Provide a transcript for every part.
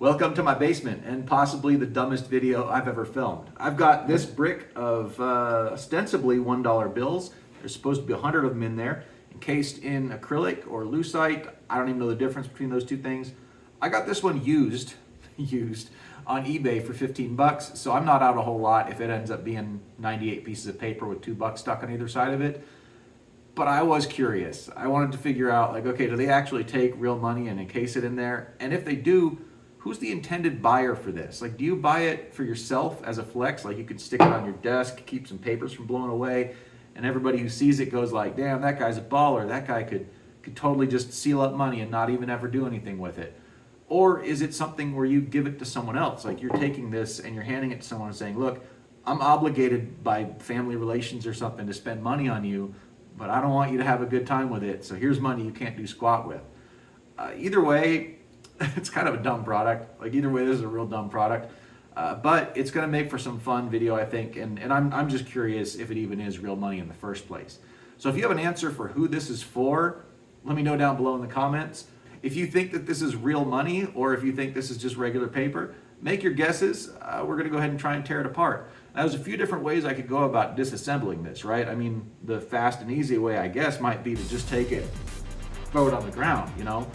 Welcome to my basement and possibly the dumbest video I've ever filmed. I've got this brick of ostensibly $1 bills. There's supposed to be 100 of them in there, encased in acrylic or lucite. I don't even know the difference between those two things. I got this one used on eBay for 15 bucks, so I'm not out a whole lot if it ends up being 98 pieces of paper with $2 stuck on either side of it. But I was curious. I wanted to figure out, like, okay, do they actually take real money and encase it in there? And if they do, who's the intended buyer for this? Like, do you buy it for yourself as a flex? Like, you could stick it on your desk, keep some papers from blowing away, and everybody who sees it goes like, damn, that guy's a baller. That guy could totally just seal up money and not even ever do anything with it. Or is it something where you give it to someone else? Like, you're taking this and you're handing it to someone and saying, look, I'm obligated by family relations or something to spend money on you, but I don't want you to have a good time with it, so here's money you can't do squat with. Either way, it's kind of a dumb product. Like, either way, this is a real dumb product. But it's going to make for some fun video, I think. And I'm just curious if it even is real money in the first place. So if you have an answer for who this is for, let me know down below in the comments. If you think that this is real money or if you think this is just regular paper, make your guesses. We're going to go ahead and try and tear it apart. Now, there's a few different ways I could go about disassembling this, right? I mean, the fast and easy way, I guess, might be to just take it, throw it on the ground, you know?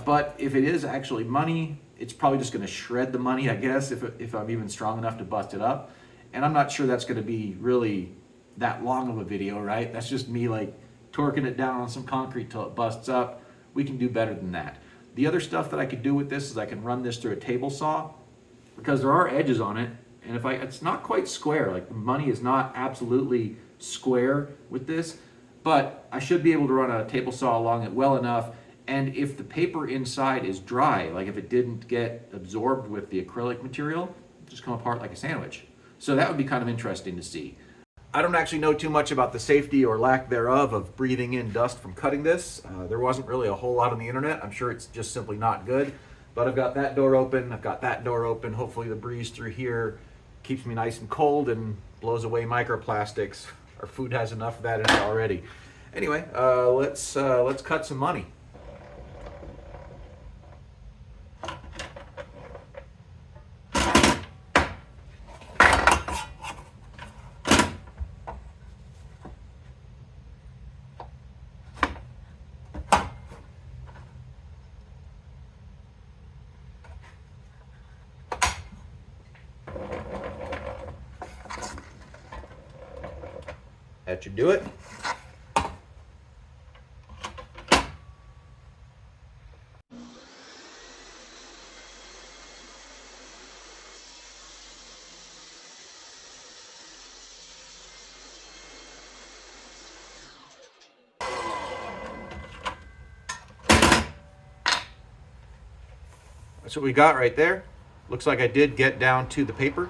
But if it is actually money, it's probably just going to shred the money, I guess, if I'm even strong enough to bust it up. And I'm not sure that's going to be really that long of a video, right? That's just me like torquing it down on some concrete till it busts up. We can do better than that. The other stuff that I could do with this is I can run this through a table saw because there are edges on it. And it's not quite square, like the money is not absolutely square with this, but I should be able to run a table saw along it well enough. And if the paper inside is dry, like if it didn't get absorbed with the acrylic material, it'll just come apart like a sandwich. So that would be kind of interesting to see. I don't actually know too much about the safety or lack thereof of breathing in dust from cutting this. There wasn't really a whole lot on the internet. I'm sure it's just simply not good. But I've got that door open, I've got that door open. Hopefully the breeze through here keeps me nice and cold and blows away microplastics. Our food has enough of that in it already. Anyway, let's cut some money. That should do it. That's what we got right there. Looks like I did get down to the paper.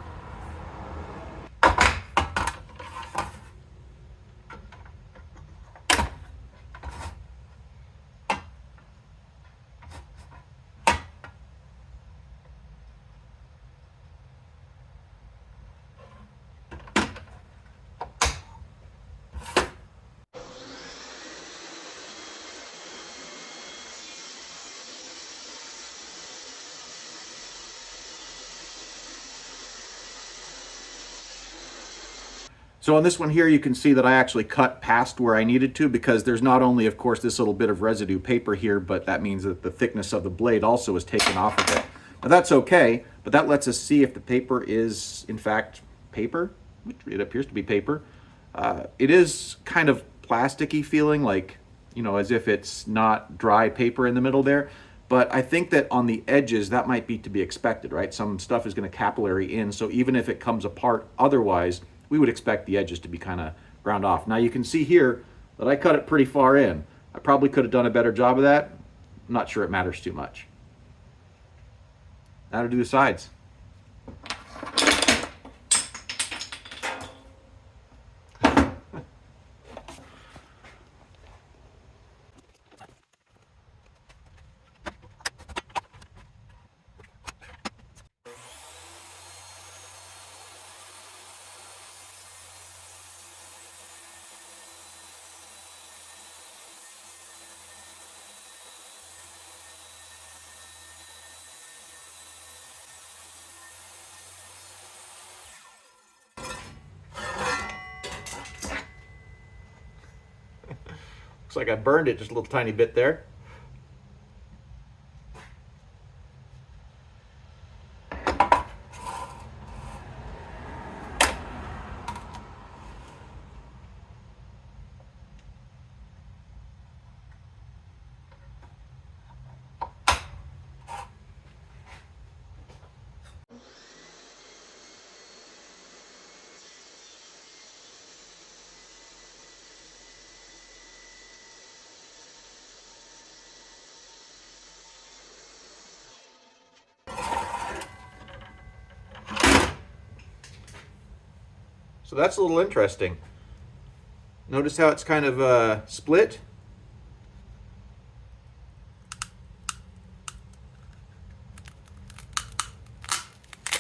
So on this one here, you can see that I actually cut past where I needed to because there's not only, of course, this little bit of residue paper here, but that means that the thickness of the blade also is taken off of it. Now that's okay, but that lets us see if the paper is, in fact, paper. It appears to be paper. It is kind of plasticky feeling, like, you know, as if it's not dry paper in the middle there. But I think that on the edges, that might be to be expected, right? Some stuff is going to capillary in, so even if it comes apart otherwise, we would expect the edges to be kind of ground off. Now you can see here that I cut it pretty far in. I probably could have done a better job of that. I'm not sure it matters too much. Now to do the sides. Looks like I burned it just a little tiny bit there. So that's a little interesting. Notice how it's kind of split?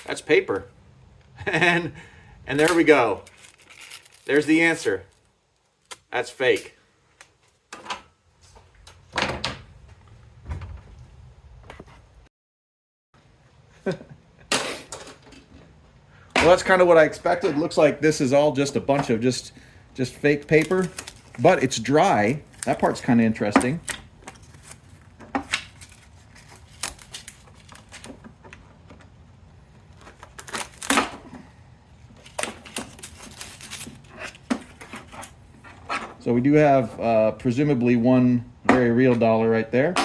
That's paper. and there we go. There's the answer. That's fake. Well, that's kind of what I expected. Looks like this is all just a bunch of just fake paper, but it's dry. That part's kind of interesting. So we do have presumably one very real dollar right there.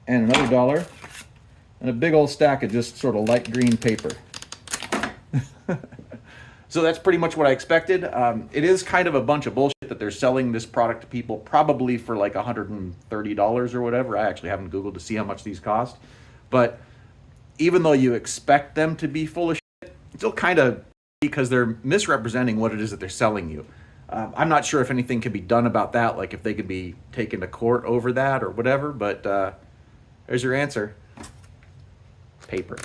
And another dollar, and a big old stack of just sort of light green paper. So that's pretty much what I expected. It is kind of a bunch of bullshit that they're selling this product to people probably for like $130 or whatever. I actually haven't Googled to see how much these cost. But even though you expect them to be full of shit, it's still kind of because they're misrepresenting what it is that they're selling you. I'm not sure if anything can be done about that, like if they could be taken to court over that or whatever, but there's your answer. Paper.